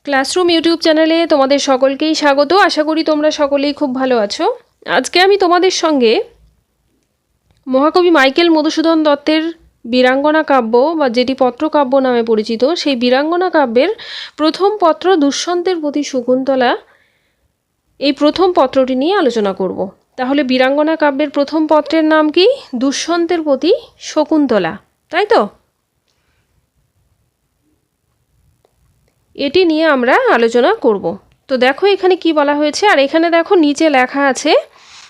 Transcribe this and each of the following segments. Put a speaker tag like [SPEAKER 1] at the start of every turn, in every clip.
[SPEAKER 1] Classroom YouTube চ্যানেলে তোমাদের সকলকেই স্বাগত। আশা করি তোমরা সকলেই খুব ভালো আছো। আজকে আমি তোমাদের সঙ্গে মহাকবি মাইকেল মধুসূদন দত্তের বীরাঙ্গনা কাব্য বা যেটি পত্রকাব্য নামে পরিচিত, সেই বীরাঙ্গনা কাব্যের প্রথম পত্র দুষ্যন্তের প্রতি শকুন্তলা, এই প্রথম পত্রটি নিয়ে আলোচনা করব। তাহলে বীরাঙ্গনা কাব্যের প্রথম পত্রের নাম কি? দুষ্যন্তের প্রতি শকুন্তলা, তাই তো? এটি নিয়ে আমরা আলোচনা করব। তো দেখো এখানে কি বলা হয়েছে, আর এখানে দেখো নিচে লেখা আছে,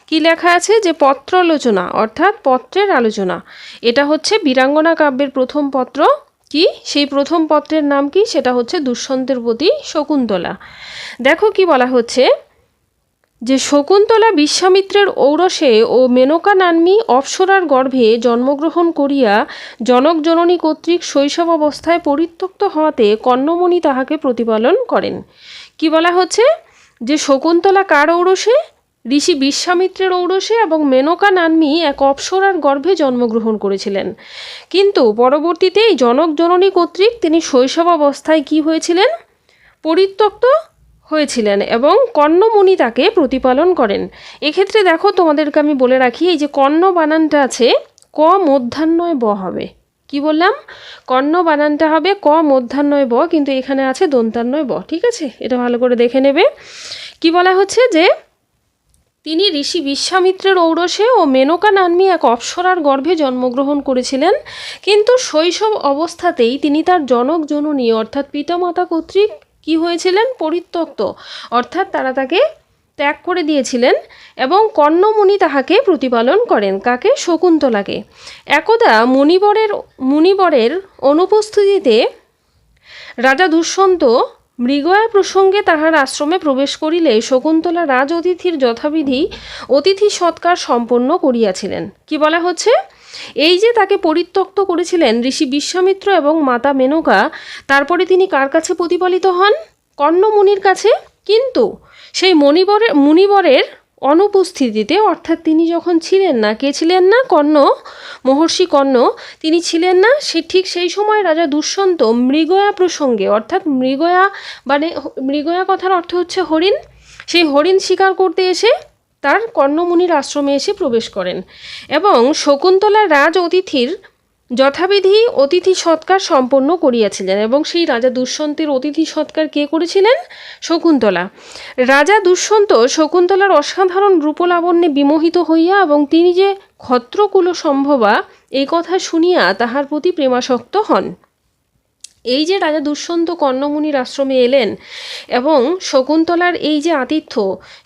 [SPEAKER 1] কি লেখা আছে যে পত্রালোচনা অর্থাৎ পত্রের আলোচনা। এটা হচ্ছে বীরাঙ্গনা কাব্যের প্রথম পত্র। কি সেই প্রথম পত্রের নাম কি? সেটা হচ্ছে দুষ্যন্তের প্রতি শকুন্তলা। দেখো কি বলা হচ্ছে যে শকুন্তলা বিশ্বামিত্রের ঔরসে ও মেনকা নাম্নী অপ্সরার গর্ভে জন্মগ্রহণ করিয়া জনক জননী কর্তৃক শৈশব অবস্থায় পরিত্যক্ত হওয়াতে কর্ণমণি তাহাকে প্রতিপালন করেন। কি বলা হচ্ছে যে শকুন্তলা কার ঔরসে? ঋষি বিশ্বামিত্রের ঔরসে এবং মেনকা নাম্নী এক অপ্সরার গর্ভে জন্মগ্রহণ করেছিলেন। কিন্তু পরবর্তীতে এই জনক জননী কর্তৃক তিনি শৈশব অবস্থায় কি হয়েছিলেন? পরিত্যক্ত হয়েছিলেন এবং কর্ণমণি তাকে প্রতিপালন করেন। এক্ষেত্রে দেখো তোমাদেরকে আমি বলে রাখি, এই যে কর্ণ বানানটা আছে ক মধ্যাহ্নয় ব হবে। কি বললাম? কর্ণ বানানটা হবে ক মধ্যাহ্নয় ব, কিন্তু এখানে আছে দন্তান্নয় ব। ঠিক আছে, এটা ভালো করে দেখে নেবে। কি বলা হচ্ছে যে তিনি ঋষি বিশ্বামিত্রের ঔরসে ও মেনকা নাম্নী এক অপ্সরার গর্ভে জন্মগ্রহণ করেছিলেন, কিন্তু শৈশব অবস্থাতেই তিনি তার জনক জননী অর্থাৎ পিতামাতা কর্তৃক কি হয়েছিলেন? পরিত্যক্ত, অর্থাৎ তারা তাকে ত্যাগ করে দিয়েছিলেন এবং কর্ণমণি তাহাকে প্রতিপালন করেন। কাকে? শকুন্তলাকে। একদা মুনিবরের অনুপস্থিতিতে রাজা দুষ্যন্ত মৃগয়া প্রসঙ্গে তাহার আশ্রমে প্রবেশ করিলে শকুন্তলা রাজ অতিথির যথাবিধি অতিথি সৎকার সম্পন্ন করিয়াছিলেন। কি বলা হচ্ছে? এই যে তাকে পরিত্যক্ত করেছিলেন ঋষি বিশ্বামিত্র এবং মাতা মেনকা, তারপরে তিনি কার কাছে প্রতিপালিত হন? কর্ণমুনির কাছে। কিন্তু সেই মুনিবরের অনুপস্থিতিতে, অর্থাৎ তিনি যখন ছিলেন না, কে ছিলেন না? মহর্ষি কর্ণ তিনি ছিলেন না। ঠিক সেই সময় রাজা দুষ্যন্ত মৃগয়া প্রসঙ্গে, অর্থাৎ মৃগয়া কথার অর্থ হচ্ছে হরিণ, সেই হরিণ শিকার করতে এসে তার কর্ণমুনির আশ্রমে এসে প্রবেশ করেন এবং শকুন্তলার রাজ অতিথির যথাবিধি অতিথি সৎকার সম্পন্ন করিয়াছিলেন। এবং সেই রাজা দুষ্যন্তের অতিথি সৎকার কে করেছিলেন? শকুন্তলা। রাজা দুষ্যন্ত শকুন্তলার অসাধারণ রূপলাবণ্যে বিমোহিত হইয়া এবং তিনি যে ক্ষত্রকুল সম্ভবা এই কথা শুনিয়া তাহার প্রতি প্রেমাসক্ত হন। এই যে রাজা দুষ্যন্ত কর্ণমুনির আশ্রমে এলেন এবং শকুন্তলার এই যে আতিথ্য,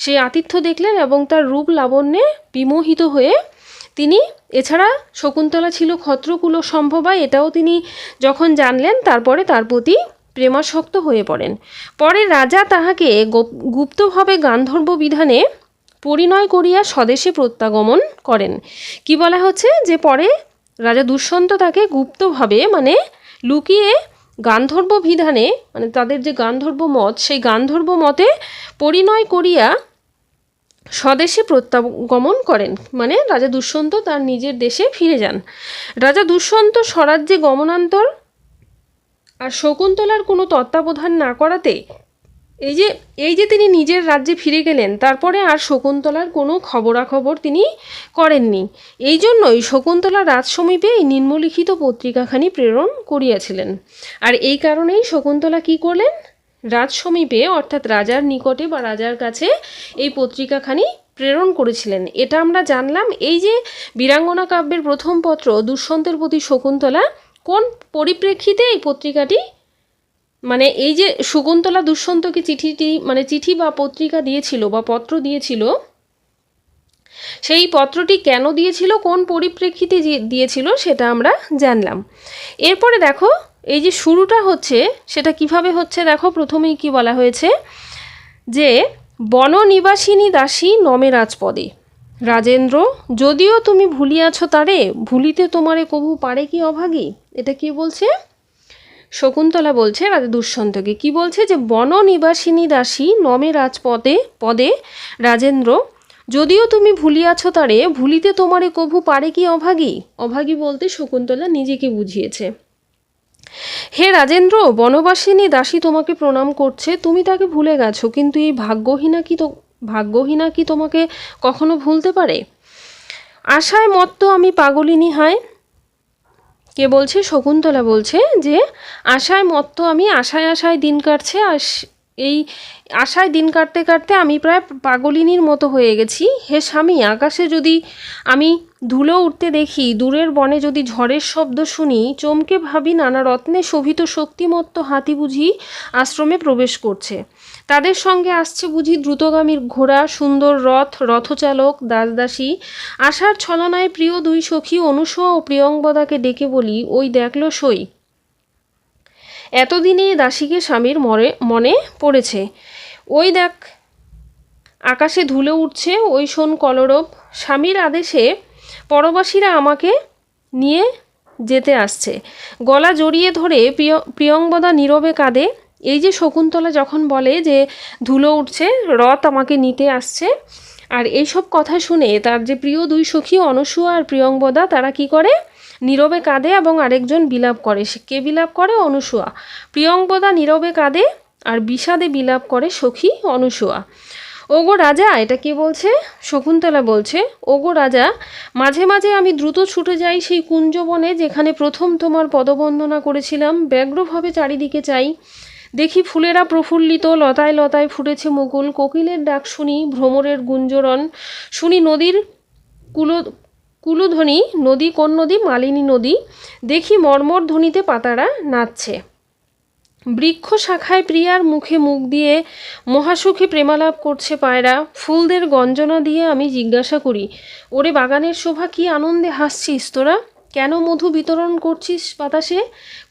[SPEAKER 1] সেই আতিথ্য দেখলেন এবং তার রূপ লাবণ্যে বিমোহিত হয়ে তিনি, এছাড়া শকুন্তলা ছিল ক্ষত্রকুল সম্ভবা এটাও তিনি যখন জানলেন, তারপরে তার প্রতি প্রেমাসক্ত হয়ে পড়েন। পরে রাজা তাহাকে গুপ্তভাবে গান্ধর্ব বিধানে পরিণয় করিয়া স্বদেশে প্রত্যাগমন করেন। কি বলা হচ্ছে যে পরে রাজা দুষ্যন্ত তাকে গুপ্তভাবে মানে লুকিয়ে গান্ধর্ব বিধানে, মানে তাদের যে গান্ধর্ব মত, সেই গান্ধর্ব মতে পরিণয় করিয়া স্বদেশে প্রত্যাগমন করেন। মানে রাজা দুষ্যন্ত তার নিজের দেশে ফিরে যান। রাজা দুষ্যন্ত স্বরাজ্যে গমনান্তর আর শকুন্তলার কোনো তত্ত্বাবধান না করাতে এই যে তিনি নিজের রাজ্যে ফিরে গেলেন, তারপরে আর শকুন্তলার কোনো খবরাখবর তিনি করেননি। এই জন্যই শকুন্তলা রাজসমীপে এই নিম্নলিখিত পত্রিকাখানি প্রেরণ করিয়াছিলেন। আর এই কারণেই শকুন্তলা কি করলেন? রাজসমীপে অর্থাৎ রাজার নিকটে বা রাজার কাছে এই পত্রিকাখানি প্রেরণ করেছিলেন। এটা আমরা জানলাম। এই যে বীরাঙ্গনা কাব্যের প্রথম পত্র দুষ্যন্তের প্রতি শকুন্তলা, কোন পরিপ্রেক্ষিতে এই পত্রিকাটি, মানে এই যে শকুন্তলা দুষ্যন্তকে চিঠি বা পত্রিকা দিয়েছিল বা পত্র দিয়েছিল, সেই পত্রটি কেন দিয়েছিল, কোন পরিপ্রেক্ষিতে দিয়েছিল, সেটা আমরা জানলাম। এরপরে দেখো এই যে শুরুটা হচ্ছে সেটা কিভাবে হচ্ছে। দেখো প্রথমেই কি বলা হয়েছে যে বননিবাসিনী দাসী নমে রাজপদে রাজেন্দ্র, যদিও তুমি ভুলিয়াছ তারে, ভুলিতে তোমারে কভু পারে কি অভাগী। এটা কি বলছে? শকুন্তলা বলছে রাজা দুষ্যন্তকে। কি বলছে? যে বননিবাসিনী দাসী নমে পদে রাজেন্দ্র, যদিও তুমি ভুলিয়াছ তারে, ভুলিতে তোমারে কভু পারে কি অভাগী। অভাগী বলতে শকুন্তলা নিজেকে বুঝিয়েছে। হে রাজেন্দ্র, বনবাসিনী দাসী তোমাকে প্রণাম করছে, তুমি তাকে ভুলে গেছো, কিন্তু এই ভাগ্যহীনা কি তোমাকে কখনো ভুলতে পারে? আশায় মত্ত আমি পাগলিনী হায়। কে বলছে? শকুন্তলা বলছে যে আশায় মত্ত আমি, আশায় দিন কাটছে, এই আশায় দিন কাটতে কাটতে আমি প্রায় পাগলিনীর মতো হয়ে গেছি। হে স্বামী, আকাশে যদি আমি ধুলো উঠতে দেখি, দূরের বনে যদি ঝড়ের শব্দ শুনি, চমকে ভাবি নানা রত্নে শোভিত শক্তিমত্ত হাতি বুঝি আশ্রমে প্রবেশ করছে। তাদের সঙ্গে আসছে বুঝি দ্রুতগামীর ঘোড়া, সুন্দর রথচালক, দাসদাসী। আশার ছলনায় প্রিয় দুই সখী অনুসূয়া ও প্রিয়ংবদাকে ডেকে বলি, ওই দেখলো সই, এতদিনে দাসীকে স্বামীর মনে পড়েছে। ওই দেখ আকাশে ধুলো উঠছে, ওই শোন কলরব, স্বামীর আদেশে পরবাসীরা আমাকে নিয়ে যেতে আসছে। গলা জড়িয়ে ধরে প্রিয়ংবদা নীরবে কাঁদে। এই যে শকুন্তলা যখন বলে যে ধুলো উঠছে, রথ আমাকে নিতে আসছে, আর এইসব কথা শুনে তার যে প্রিয় দুই সখী অনুসূয়া আর প্রিয়ংবদা, তারা কি করে? নীরবে কাঁদে এবং আরেকজন বিলাপ করে। সে কে বিলাপ করে? অনুসূয়া। প্রিয়ংবদা নীরবে কাঁদে আর বিষাদে বিলাপ করে সখী অনুসূয়া। ওগো রাজা, এটা কে বলছে? শকুন্তলা বলছে, ওগো রাজা, মাঝে মাঝে আমি দ্রুত ছুটে যাই সেই কুঞ্জবনে যেখানে প্রথম তোমার পদবন্দনা করেছিলাম। ব্যগ্রভাবে চারিদিকে চাই, দেখি ফুলেরা প্রফুল্লিত, লতায় লতায় ফুটেছে মুকুল, কোকিলের ডাক শুনি, ভ্রমরের গুঞ্জরণ শুনি, নদীর কুলধ্বনি। নদী কোন নদী? মালিনী নদী। দেখি মর্মর ধ্বনিতে পাতারা নাচছে। বৃক্ষ শাখায় প্রিয়ার মুখে মুখ দিয়ে মহাসুখে প্রেমালাপ করছে পায়রা। ফুলদের গঞ্জনা দিয়ে আমি জিজ্ঞাসা করি, ওরে বাগানের শোভা, কি আনন্দে হাসছিস তোরা? কেন মধু বিতরণ করছিস বাতাসে?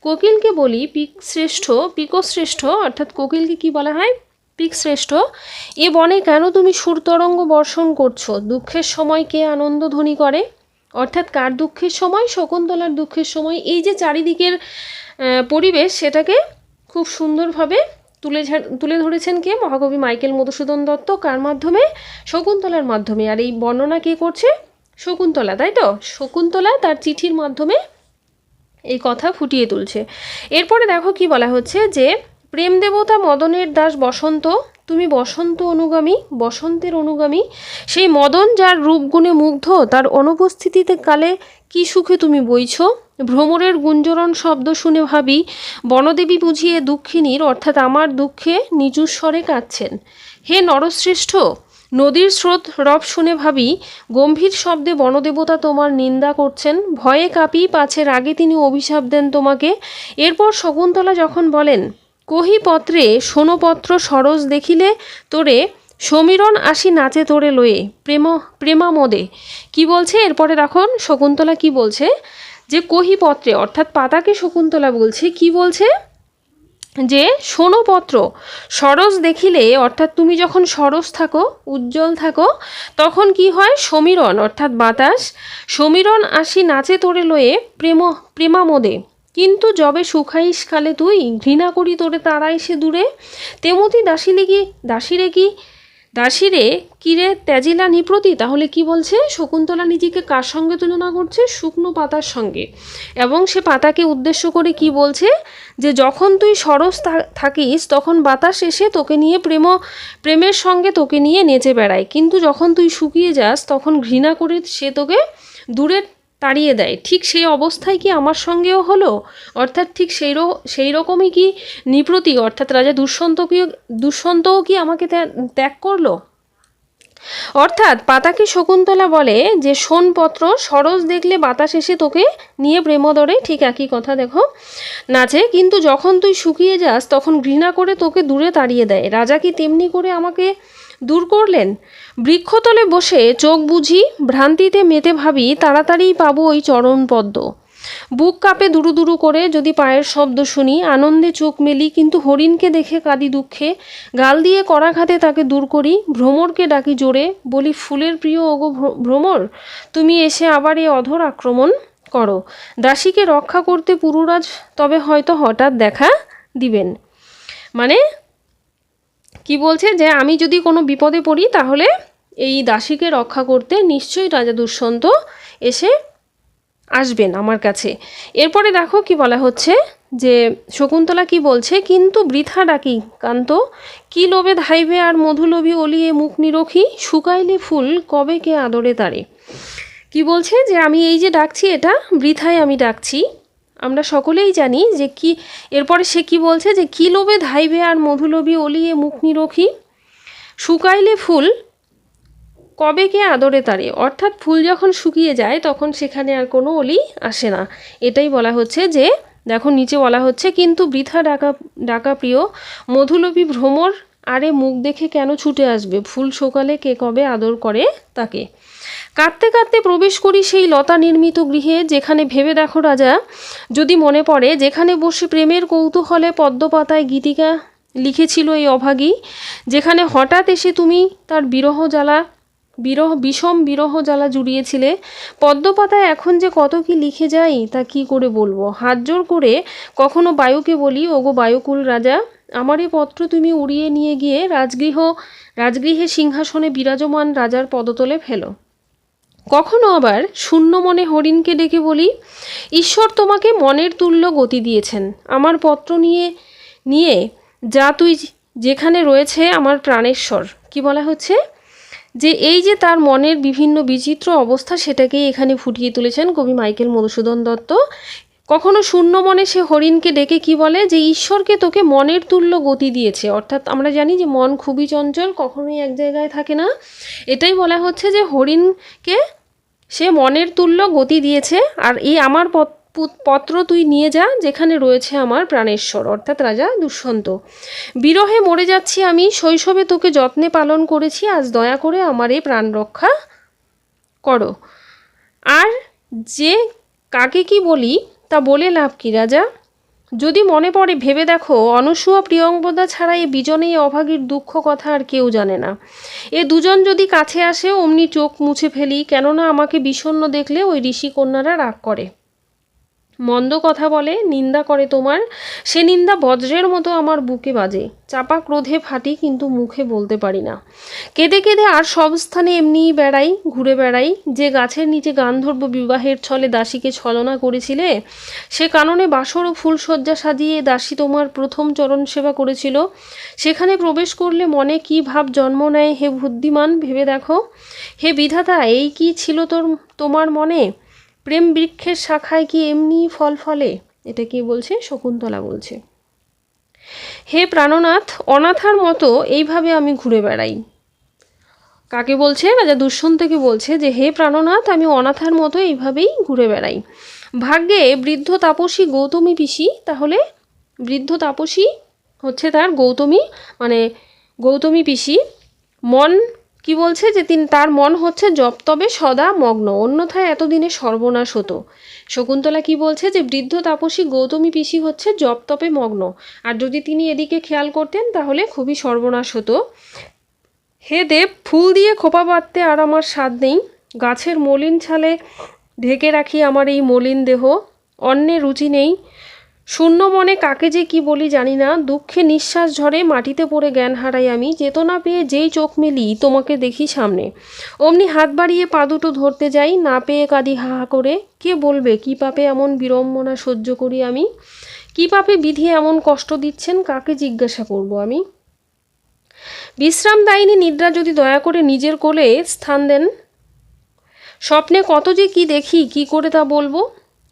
[SPEAKER 1] কোকিলকে বলি, পিকশ্রেষ্ঠ, অর্থাৎ কোকিলকে কি বলা হয়? পিকশ্রেষ্ঠ। এ বনে কেন তুমি সুরতরঙ্গ বর্ষণ করছো? দুঃখের সময় কে আনন্দধ্বনি করে? অর্থাৎ কার দুঃখের সময়? শকুন্তলার দুঃখের সময়। এই যে চারিদিকের পরিবেশ, সেটাকে খুব সুন্দরভাবে তুলে ধরেছেন কে? মহাকবি মাইকেল মধুসূদন দত্ত। কার মাধ্যমে? শকুন্তলার মাধ্যমে। আর এই বর্ণনা কে করছে? শকুন্তলা, তাই তো? শকুন্তলা তার চিঠির মাধ্যমে এই কথা ফুটিয়ে তুলছে। এরপরে দেখো কি বলা হচ্ছে, যে প্রেম দেবতা মদনের দাস বসন্ত, তুমি বসন্তের অনুগামী। সেই মদন যার রূপগুণে মুগ্ধ, তার অনুপস্থিতিতে কালে কি সুখে তুমি বইছ। ভ্রমরের গুঞ্জরণ শব্দ শুনে ভাবি, বনদেবী বুঝিয়ে দুঃখিনীর, অর্থাৎ আমার দুঃখে নিচুস্বরে কাঁদছেন। হে নরশ্রেষ্ঠ, নদীর স্রোত রব শুনে ভাবি, গম্ভীর শব্দে বনদেবতা তোমার নিন্দা করছেন। ভয়ে কাঁপি, পাছে রাগে তিনি অভিশাপ দেন তোমাকে। এরপর শকুন্তলা যখন বলেন, কহি পত্রে সোনপত্র সরস দেখিলে তোরে, সমীরণ আসি নাচে তোরে লয়ে, প্রেমামদে। কি বলছে এরপরে? দেখুন শকুন্তলা কি বলছে, যে কহি পত্রে, অর্থাৎ পাতাকে শকুন্তলা বলছে। কি বলছে? যে সোনপত্র সরস দেখিলে, অর্থাৎ তুমি যখন সরস থাকো, উজ্জ্বল থাকো, তখন কি হয়? সমীরণ, অর্থাৎ বাতাস, সমীরণ আসি নাচে তোরে লয়ে প্রেমামদে। কিন্তু যবে শুকাইস কালে তুই, ঘৃণা করি তোরে তারাই সে দূরে। তেমতি দাসীরে কিরে ত্যাজিলা নিপ্রতি। তাহলে কি বলছে? শকুন্তলা নিজেকে কার সঙ্গে তুলনা করছে? শুকনো পাতার সঙ্গে। এবং সে পাতাকে উদ্দেশ্য করে কি বলছে? যে যখন তুই সরস থাকিস, তখন বাতাস এসে তোকে নিয়ে প্রেমের সঙ্গে তোকে নিয়ে নেচে বেড়ায়, কিন্তু যখন তুই শুকিয়ে যাস, তখন ঘৃণা করে সে তোকে দূরে তাড়িয়ে দেয়। ঠিক সেই অবস্থায় কি আমার সঙ্গেও হলো? অর্থাৎ ঠিক সেই রকমই কি নিপ্রতি, অর্থাৎ রাজা দুষ্যন্তও কি আমাকে ত্যাগ করলো? অর্থাৎ পাতাকে শকুন্তলা বলে যে সোনপত্র সরস দেখলে বাতাস এসে তোকে নিয়ে প্রেমদরে, ঠিক একই কথা দেখো, নাচে, কিন্তু যখন তুই শুকিয়ে যাস, তখন ঘৃণা করে তোকে দূরে তাড়িয়ে দেয়। রাজা কি তেমনি করে আমাকে দূর করলেন? বৃক্ষতলে বসে চোখ বুঝি, ভ্রান্তিতে মেতে ভাবি, তাড়াতাড়ি পাবো ওই চরণপদ্ম। বুক কাঁপে দুরু দুরু করে যদি পায়ের শব্দ শুনি, আনন্দে চোখ মেলি, কিন্তু হরিণকে দেখে কাঁদি দুঃখে। গাল দিয়ে করাঘাতে তাকে দূর করি, ভ্রমরকে ডাকি জোরে, বলি, ফুলের প্রিয় ওগো ভ্রমর, তুমি এসে আবার এ অধর আক্রমণ করো। দাসীকে রক্ষা করতে পুরুরাজ তবে হয়তো হঠাৎ দেখা দিবেন। মানে কি বলছে? যে আমি যদি কোনো বিপদে পড়ি, তাহলে এই দাসীকে রক্ষা করতে নিশ্চয়ই রাজা দুষ্যন্ত এসে আসবেন আমার কাছে। এরপরে দেখো কি বলা হচ্ছে, যে শকুন্তলা কি বলছে, কিন্তু বৃথা ডাকি কান্ত, কি লোভে ধাইবে আর মধুলোভী অলিয়ে মুখ নিরখি, শুকাইলে ফুল কবে কে আদরে তারে। কি বলছে যে আমি এই যে ডাকছি এটা বৃথায় আমি ডাকছি। আমরা সকলেই জানি যে কি, এরপরে সে কি বলছে যে কি লোভে ধাইবে আর মধুলোভী অলিয়ে মুখ নিরখি, শুকাইলে ফুল কবে কে আদরে তারে। অর্থাৎ ফুল যখন শুকিয়ে যায় তখন সেখানে আর কোনো অলি আসে না। এটাই বলা হচ্ছে যে দেখো নিচে বলা হচ্ছে, কিন্তু বৃথা ডাকা প্রিয় মধুলোভী ভ্রমর, আরে মুখ দেখে কেন ছুটে আসবে, ফুল সকালে কে কবে আদর করে তাকে। কাঁদতে কাঁদতে প্রবেশ করি সেই লতা নির্মিত গৃহে, যেখানে ভেবে দেখো রাজা যদি মনে পড়ে, যেখানে বসে প্রেমের কৌতূহলে পদ্মপাতায় গীতিকা লিখেছিল এই অভাগী, যেখানে হঠাৎ এসে তুমি তার বিষম বিরহ জ্বালা জুড়িয়েছিলে। পদ্মপাতায় এখন যে কত কি লিখে যাই তা কি করে বলবো। হাত জোর করে কখনো বায়ুকে বলি, ওগো বায়ুকুল রাজা, আমার এ পত্র তুমি উড়িয়ে নিয়ে গিয়ে রাজগৃহে সিংহাসনে বিরাজমান রাজার পদতলে ফেলো। কখনো আবার শূন্য মনে হরিণকে ডেকে বলি, ঈশ্বর তোমাকে মনের তুল্য গতি দিয়েছেন, আমার পত্র নিয়ে যা তুই যেখানে রয়েছে আমার প্রাণেশ্বর। কি বলা হচ্ছে যে এই যে তার মনের বিভিন্ন বিচিত্র অবস্থা সেটাকেই এখানে ফুটিয়ে তুলেছেন কবি মাইকেল মধুসূদন দত্ত। কখনো শূন্য মনে সে হরিণকে ডেকে কি বলে, যে ঈশ্বরকে তোকে মনের তুল্য গতি দিয়েছে। অর্থাৎ আমরা জানি যে মন খুবই চঞ্চল, কখনোই এক জায়গায় থাকে না। এটাই বলা হচ্ছে যে হরিণকে সে মনের তুল্য গতি দিয়েছে, আর এই আমার পত্র তুই নিয়ে যা যেখানে রয়েছে আমার প্রাণেশ্বর, অর্থাৎ রাজা দুষ্যন্ত। বিরহে মরে যাচ্ছি আমি, শৈশবে তোকে যত্নে পালন করেছি, আজ দয়া করে আমার এই প্রাণ রক্ষা করো। আর যে কাকে কি বলি তা বলে লাভ কি রাজা, যদি মনে পড়ে ভেবে দেখো, অনসূয়া প্রিয়ঙ্বদা ছাড়া এই বিজনে এই অভাগীর দুঃখ কথা আর কেউ জানে না। এ দুজন যদি কাছে আসে অমনি চোখ মুছে ফেলি, কেননা আমাকে বিষণ্ণ দেখলে ওই ঋষিকন্যারা রাগ করে, মন্দ কথা বলে, নিন্দা করে তোমার, সে নিন্দা বজ্রের মতো আমার বুকে বাজে, চাপা ক্রোধে ফাটি কিন্তু মুখে বলতে পারি না। কেঁদে কেঁদে আর সব স্থানে এমনিই ঘুরে বেড়াই, যে গাছের নিচে গান্ধর্ব বিবাহের ছলে দাসীকে ছলনা করেছিলে, সে কাননে বাসর ও ফুলশয্যা সাজিয়ে দাসী তোমার প্রথম চরণ সেবা করেছিল, সেখানে প্রবেশ করলে মনে কি ভাব জন্ম নেয় হে বুদ্ধিমান, ভেবে দেখো। হে বিধাতা, এই কি ছিল তোমার মনে, প্রেম বৃক্ষের শাখায় কি এমনি ফল ফলে। এটা কি বলছে, শকুন্তলা বলছে। হে প্রাণনাথ, অনাথার মতো এইভাবে আমি ঘুরে বেড়াই। কাকে বলছে, রাজা দুষ্যন্তকে বলছে যে হে প্রাণনাথ, আমি অনাথার মতো এইভাবেই ঘুরে বেড়াই। ভাগ্যে বৃদ্ধ তাপসী গৌতমী পিসি, তাহলে বৃদ্ধ তাপসী হচ্ছে তার গৌতমী পিসি, মন কি বলছে যে তার মন হচ্ছে জপতবে সদা মগ্ন, অন্যথায় এতদিনে সর্বনাশ হতো। শকুন্তলা কি বলছে যে বৃদ্ধ তাপসী গৌতমী পিসি হচ্ছে জপতপে মগ্ন, আর যদি তিনি এদিকে খেয়াল করতেন তাহলে খুবই সর্বনাশ হতো। হে দেব, ফুল দিয়ে খোপা বাঁধতে আর আমার স্বাদ নেই, গাছের মলিন ছালে ঢেকে রাখি আমার এই মলিন দেহ, অন্নে রুচি নেই, শূন্য মনে কাকে যে কি বলি জানি না, দুঃখে নিঃশ্বাস ঝরে মাটিতে পড়ে জ্ঞান হারাই আমি, চেতনা পেয়ে যেই চোখ মেলি তোমাকে দেখি সামনে, অমনি হাত বাড়িয়ে পা দুটো ধরতে যাই, না পেয়ে কাঁদি হা হা করে, কে বলবে কি পাপে এমন বিড়ম্বনা সহ্য করি আমি, কি পাপে বিধি এমন কষ্ট দিচ্ছেন, কাকে জিজ্ঞাসা করব আমি। বিশ্রামদায়িনী নিদ্রা যদি দয়া করে নিজের কোলে স্থান দেন, স্বপ্নে কত যে কি দেখি, কি করে তা বলবো।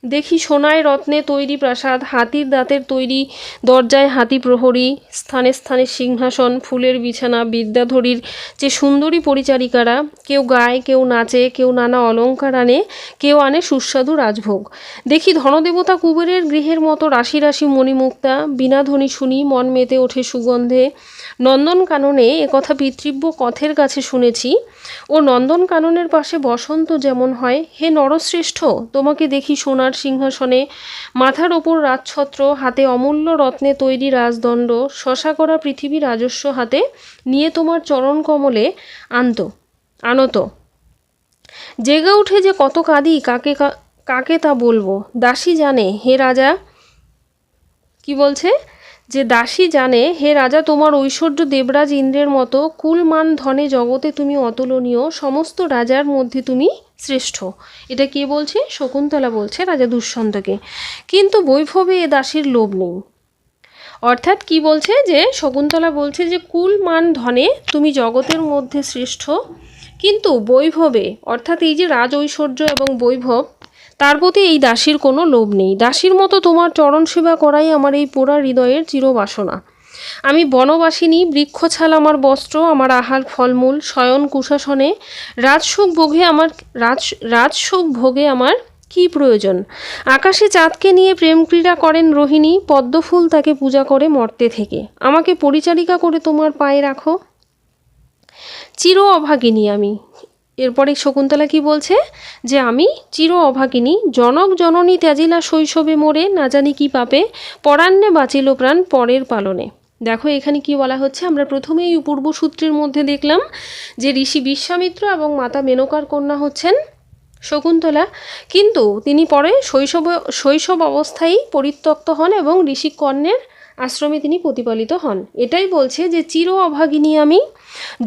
[SPEAKER 1] দেখি সোনায় রত্নে তৈরি প্রাসাদ, হাতির দাঁতের তৈরি দরজায় হাতি প্রহরী, স্থানে স্থানে সিংহাসন, ফুলের বিছানা, বিদ্যাধরীর যে সুন্দরী পরিচারিকারা, কেউ গায়, কেউ নাচে, কেউ নানা অলঙ্কার আনে, কেউ আনে সুস্বাদু রাজভোগ। দেখি ধনদেবতা কুবেরের গৃহের মতো রাশি রাশি মণিমুক্তা, বীণাধ্বনি শুনি মন মেতে ওঠে সুগন্ধে। নন্দনকাননে একথা পিতৃব্য কথের কাছে শুনেছি, ও নন্দনকাননের পাশে বসন্ত যেমন হয়, হে নরশ্রেষ্ঠ, তোমাকে দেখি সোনার সিংহাসনে, মাথার ওপর রাজছত্র, হাতে অমূল্য রত্নে তৈরি রাজদণ্ড, শশা করা পৃথিবী রাজস্ব হাতে নিয়ে তোমার চরণ কমলে আনত। জেগে উঠে যে কত কাঁদি, কাকে তা বলবো, দাসী জানে হে রাজা। কি বলছে যে দাসী জানে হে রাজা, তোমার ঐশ্বর্য দেবরাজ ইন্দ্রের মতো, কুলমান ধনে জগতে তুমি অতুলনীয়, সমস্ত রাজার মধ্যে তুমি শ্রেষ্ঠ। এটা কে বলছে? শকুন্তলা বলছে রাজা দুষ্যন্তকে। কিন্তু বৈভবে এ দাসীর লোভ নেই। অর্থাৎ কি বলছে? যে শকুন্তলা বলছে যে কুল মান ধনে তুমি জগতের মধ্যে শ্রেষ্ঠ, কিন্তু বৈভবে অর্থাৎ এই যে রাজ ঐশ্বর্য এবং বৈভব, তার প্রতি এই দাসীর কোনো লোভ নেই। দাসীর মতো তোমার চরণ সেবা করাই আমার এই পোড়া হৃদয়ের চিরবাসনা। আমি বনবাসিনী, বৃক্ষছাল আমার বস্ত্র, আমার আহার ফলমূল, শয়ন কুশাসনে রাজসুখ ভোগে আমার কি প্রয়োজন? আকাশে চাঁদকে নিয়ে প্রেম ক্রীড়া করেন রোহিণী, পদ্মফুল তাকে পূজা করে মর্তে থেকে। আমাকে পরিচারিকা করে তোমার পায়ে রাখো। চির অভাগিনী আমি। এরপরে শকুন্তলা কি বলছে? যে আমি চির অভাগিনী, জনক জননী ত্যাজিলা শৈশবে মোরে, না জানি কি পাপে পরান্নে বাঁচিল প্রাণ পরের পালনে। দেখো এখানে কি বলা হচ্ছে? আমরা প্রথমে এই পূর্বসূত্রের মধ্যে দেখলাম যে ঋষি বিশ্বামিত্র এবং মাতা মেনকার কন্যা হচ্ছেন শকুন্তলা, কিন্তু তিনি পরে শৈশব অবস্থায় পরিত্যক্ত হন এবং ঋষিকন্যের আশ্রমে তিনি প্রতিপালিত হন। এটাই বলছে যে চির অভাগিনী আমি,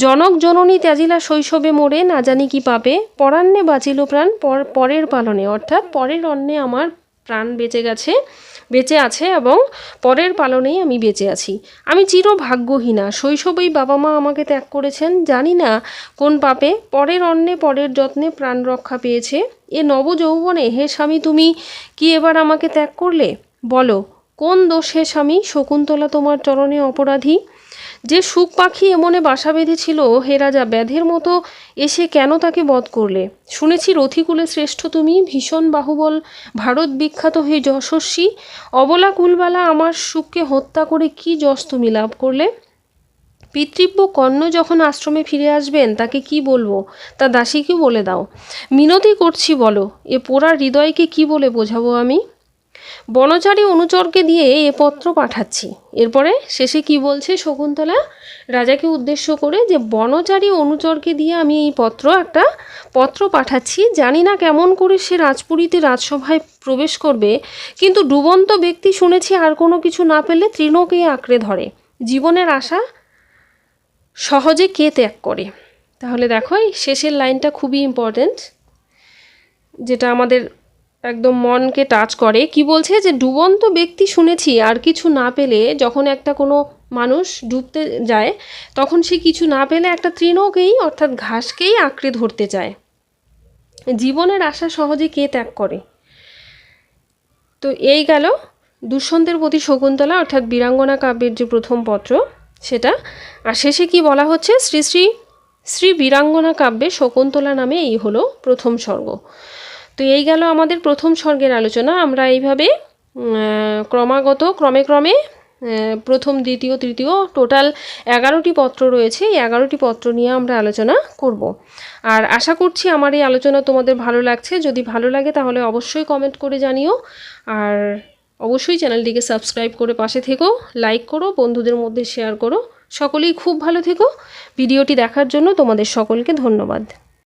[SPEAKER 1] জনক জননী ত্যাজিলা শৈশবে মোরে, না জানি কি পাবে পরান্নে বাঁচিল প্রাণ পরের পালনে। অর্থাৎ পরের অন্নে আমার প্রাণ বেঁচে আছে এবং পরের পালনেই আমি বেঁচে আছি। আমি চির ভাগ্যহীনা, শৈশবেই বাবা মা আমাকে ত্যাগ করেছেন, জানি না কোন পাপে পরের অন্নে পরের যত্নে প্রাণ রক্ষা পেয়েছে। এ নব যৌবনে হে স্বামী তুমি কি এবার আমাকে ত্যাগ করলে? বলো কোন দোষ হে স্বামী, শকুন্তলা তোমার চরণে অপরাধী? যে সুখ পাখি এমনে বাসা বেঁধেছিল, হে রাজা ব্যাধের মতো এসে কেন তাকে বধ করলে? শুনেছি রথিকুলে শ্রেষ্ঠ তুমি, ভীষণ বাহুবল ভারত বিখ্যাত হে যশস্বী, অবলা কুলবালা আমার সুখকে হত্যা করে কি যশ তুমি লাভ করলে? পিতৃব্য কর্ণ যখন আশ্রমে ফিরে আসবেন তাকে কি বলবো তা দাসীকে বলে দাও। মিনতি করছি বলো, এ পোড়া হৃদয়কে কি বলে বোঝাবো আমি? বনচারী অনুচরকে দিয়ে এ পত্র পাঠাচ্ছি। এরপরে শেষে কি বলছে শকুন্তলা রাজাকে উদ্দেশ্য করে? যে বনচারী অনুচরকে দিয়ে আমি এই একটা পত্র পাঠাচ্ছি, জানি না কেমন করে সে রাজপুরীতে রাজসভায় প্রবেশ করবে, কিন্তু ডুবন্ত ব্যক্তি শুনেছি আর কোনো কিছু না পেলে তৃণকেই আঁকড়ে ধরে, জীবনের আশা সহজে কে ত্যাগ করে। তাহলে দেখো এই শেষের লাইনটা খুবই ইম্পর্ট্যান্ট, যেটা আমাদের একদম মনকে টাচ করে। কি বলছে? যে ডুবন্ত ব্যক্তি শুনেছি আর কিছু না পেলে, যখন কোনো মানুষ ডুবতে যায় তখন সে কিছু না পেলে একটা তৃণকেই অর্থাৎ ঘাসকেই আঁকড়ে ধরতে চায়, জীবনের আশা সহজে কে ত্যাগ করে। তো এই গেল দুষ্যন্তের প্রতি শকুন্তলা অর্থাৎ বীরাঙ্গনা কাব্যের যে প্রথম পত্র সেটা। আর শেষে কি বলা হচ্ছে? শ্রী শ্রী শ্রী বীরাঙ্গনা কাব্যে শকুন্তলা নামে এই হলো প্রথম স্বর্গ। তো এই গেল আমাদের প্রথম স্বর্গের আলোচনা। আমরা এইভাবে ক্রমে প্রথম দ্বিতীয় তৃতীয় টোটাল 11টি পত্র রয়েছে, এই 11টি পত্র নিয়ে আমরা আলোচনা করব। আর আশা করছি আমার এই আলোচনা তোমাদের ভালো লাগছে। যদি ভালো লাগে তাহলে অবশ্যই কমেন্ট করে জানিও, আর অবশ্যই চ্যানেলটিকে সাবস্ক্রাইব করে পাশে থেকো, লাইক করো, বন্ধুদের মধ্যে শেয়ার করো। সকলেই খুব ভালো থেকো। ভিডিওটি দেখার জন্য তোমাদের সকলকে ধন্যবাদ।